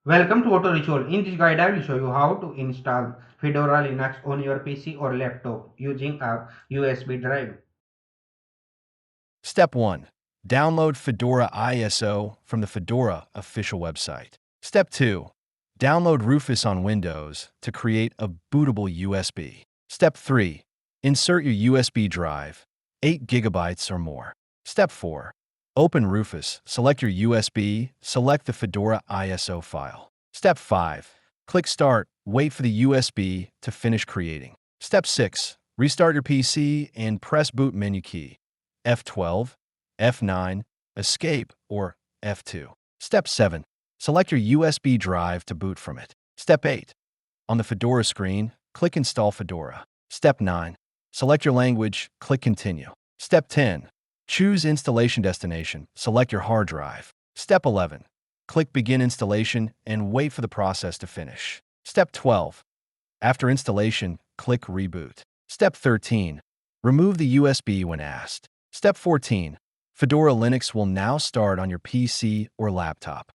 Welcome to Auto Ritual. In this guide, I will show you how to install Fedora Linux on your PC or laptop using a USB drive. Step 1. Download Fedora ISO from the Fedora official website. Step 2. Download Rufus on Windows to create a bootable USB. Step 3. Insert your USB drive, 8 gigabytes or more. Step 4. Open Rufus, select your USB, select the Fedora ISO file. Step 5. Click Start, wait for the USB to finish creating. Step 6. Restart your PC and press Boot menu key. F12, F9, Escape, or F2. Step 7. Select your USB drive to boot from it. Step 8. On the Fedora screen, click Install Fedora. Step 9. Select your language, click Continue. Step 10. Choose installation destination, select your hard drive. Step 11. Click Begin installation and wait for the process to finish. Step 12. After installation, click Reboot. Step 13. Remove the USB when asked. Step 14. Fedora Linux will now start on your PC or laptop.